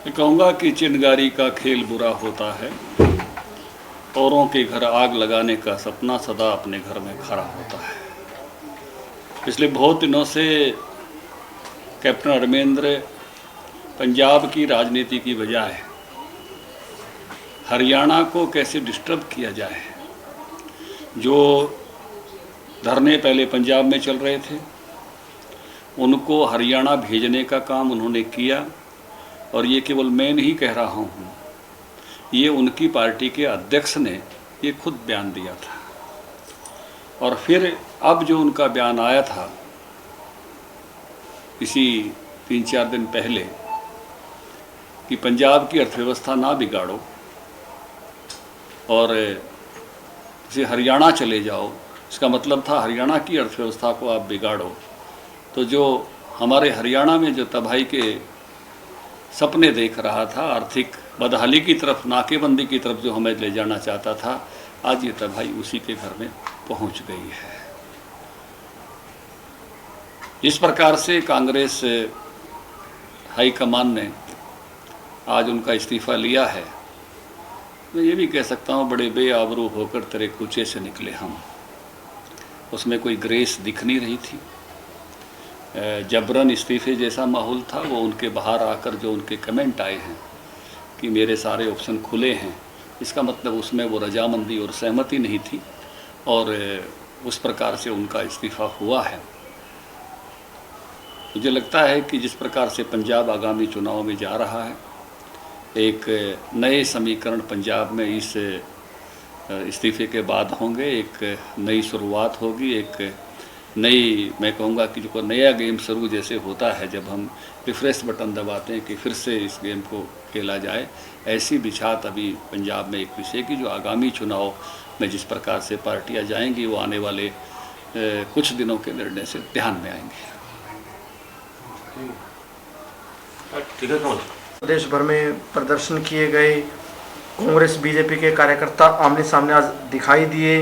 मैं कहूँगा कि चिनगारी का खेल बुरा होता है, औरों के घर आग लगाने का सपना सदा अपने घर में खड़ा होता है। पिछले बहुत दिनों से कैप्टन अमरिंदर पंजाब की राजनीति की बजाय हरियाणा को कैसे डिस्टर्ब किया जाए, जो धरने पहले पंजाब में चल रहे थे उनको हरियाणा भेजने का काम उन्होंने किया। और ये केवल मैं नहीं कह रहा हूँ, ये उनकी पार्टी के अध्यक्ष ने ये खुद बयान दिया था। और फिर अब जो उनका बयान आया था इसी 3-4 दिन पहले कि पंजाब की अर्थव्यवस्था ना बिगाड़ो और इसे हरियाणा चले जाओ, इसका मतलब था हरियाणा की अर्थव्यवस्था को आप बिगाड़ो। तो जो हमारे हरियाणा में जो तबाही के सपने देख रहा था, आर्थिक बदहाली की तरफ, नाकेबंदी की तरफ जो हमें ले जाना चाहता था, आज ये तबाही उसी के घर में पहुंच गई है। इस प्रकार से कांग्रेस हाईकमान ने आज उनका इस्तीफ़ा लिया है। मैं ये भी कह सकता हूँ, बड़े बेआबरू होकर तेरे कूचे से निकले हम। उसमें कोई ग्रेस दिख नहीं रही थी। जबरन इस्तीफ़े जैसा माहौल था। वो उनके बाहर आकर जो उनके कमेंट आए हैं कि मेरे सारे ऑप्शन खुले हैं, इसका मतलब उसमें वो रजामंदी और सहमति नहीं थी और उस प्रकार से उनका इस्तीफ़ा हुआ है। मुझे लगता है कि जिस प्रकार से पंजाब आगामी चुनाव में जा रहा है, एक नए समीकरण पंजाब में इस इस्तीफ़े के बाद होंगे, एक नई शुरुआत होगी, एक नई, मैं कहूँगा कि जो नया गेम शुरू जैसे होता है जब हम रिफ्रेश बटन दबाते हैं कि फिर से इस गेम को खेला जाए, ऐसी बिछात अभी पंजाब में एक विषय की जो आगामी चुनाव में जिस प्रकार से पार्टियां जाएंगी वो आने वाले कुछ दिनों के निर्णय से ध्यान में आएंगे। ठीक है। देश भर में प्रदर्शन किए गए, कांग्रेस बीजेपी के कार्यकर्ता आमने सामने आज दिखाई दिए।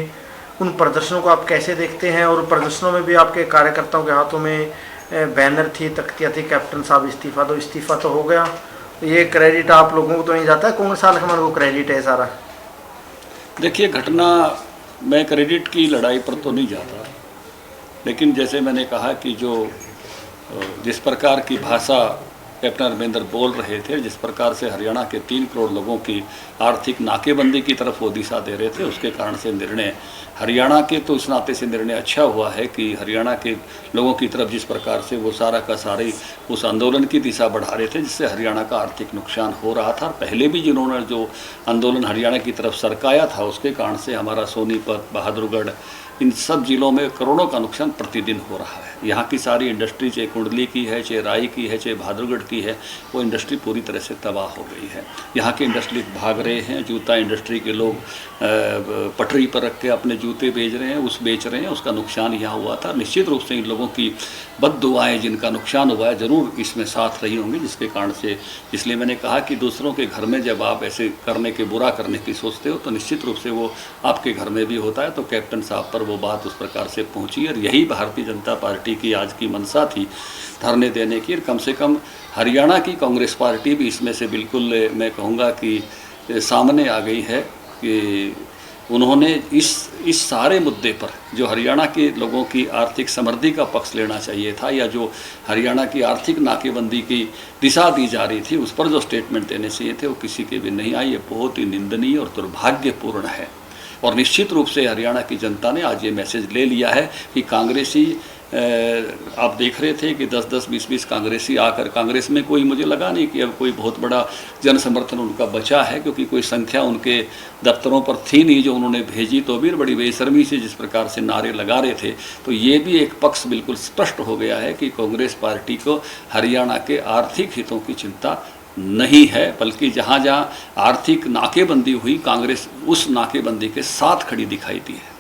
उन प्रदर्शनों को आप कैसे देखते हैं? और प्रदर्शनों में भी आपके कार्यकर्ताओं के हाथों में बैनर थी, तख्तियाँ थी, कैप्टन साहब इस्तीफ़ा तो हो गया, ये क्रेडिट आप लोगों को तो नहीं जाता है, कांग्रेस हाईकमान को क्रेडिट है सारा? देखिए, घटना, मैं क्रेडिट की लड़ाई पर तो नहीं जाता, लेकिन जैसे मैंने कहा कि जिस प्रकार की भाषा कैप्टन अमरिंदर बोल रहे थे, जिस प्रकार से हरियाणा के 3 करोड़ लोगों की आर्थिक नाकेबंदी की तरफ वो दिशा दे रहे थे, उसके कारण से निर्णय हरियाणा के, तो इस नाते से निर्णय अच्छा हुआ है कि हरियाणा के लोगों की तरफ जिस प्रकार से वो सारा का सारी उस आंदोलन की दिशा बढ़ा रहे थे, जिससे हरियाणा का आर्थिक नुकसान हो रहा था। पहले भी जिन्होंने जो आंदोलन हरियाणा की तरफ सरकाया था, उसके कारण से हमारा सोनीपत, बहादुरगढ़, इन सब जिलों में करोड़ों का नुकसान प्रतिदिन हो रहा है। यहाँ की सारी इंडस्ट्री, चाहे कुंडली की है, चाहे राई की है, चाहे बहादुरगढ़ की है, वो इंडस्ट्री पूरी तरह से तबाह हो गई है। यहाँ के इंडस्ट्री भाग रहे हैं, जूता इंडस्ट्री के लोग पटरी पर रख के अपने जूते बेच रहे हैं, उसका नुकसान यहाँ हुआ था। निश्चित रूप से इन लोगों की बद्दुआएं, जिनका नुकसान हुआ है, ज़रूर इसमें साथ रही होंगी, जिसके कारण से, इसलिए मैंने कहा कि दूसरों के घर में जब आप ऐसे करने के, बुरा करने की सोचते हो, तो निश्चित रूप से वो आपके घर में भी होता है। तो कैप्टन साहब पर वो बात उस प्रकार से पहुंची और यही भारतीय जनता पार्टी की आज की मंशा थी, धरने देने की। और कम से कम हरियाणा की कांग्रेस पार्टी भी इसमें से बिल्कुल, मैं कहूँगा कि सामने आ गई है कि उन्होंने इस सारे मुद्दे पर जो हरियाणा के लोगों की आर्थिक समृद्धि का पक्ष लेना चाहिए था, या जो हरियाणा की आर्थिक नाकेबंदी की दिशा दी जा रही थी, उस पर जो स्टेटमेंट देने चाहिए थे, वो किसी के भी नहीं आई। ये बहुत ही निंदनीय और दुर्भाग्यपूर्ण है। और निश्चित रूप से हरियाणा की जनता ने आज ये मैसेज ले लिया है कि कांग्रेसी, आप देख रहे थे कि 10-10, 20-20 कांग्रेसी आकर, कांग्रेस में कोई, मुझे लगा नहीं कि अब कोई बहुत बड़ा जन समर्थन उनका बचा है, क्योंकि कोई संख्या उनके दफ्तरों पर थी नहीं जो उन्होंने भेजी, तो भी बड़ी बेशर्मी से जिस प्रकार से नारे लगा रहे थे। तो ये भी एक पक्ष बिल्कुल स्पष्ट हो गया है कि कांग्रेस पार्टी को हरियाणा के आर्थिक हितों की चिंता नहीं है, बल्कि जहाँ जहाँ आर्थिक नाकेबंदी हुई, कांग्रेस उस नाकेबंदी के साथ खड़ी दिखाई दी है।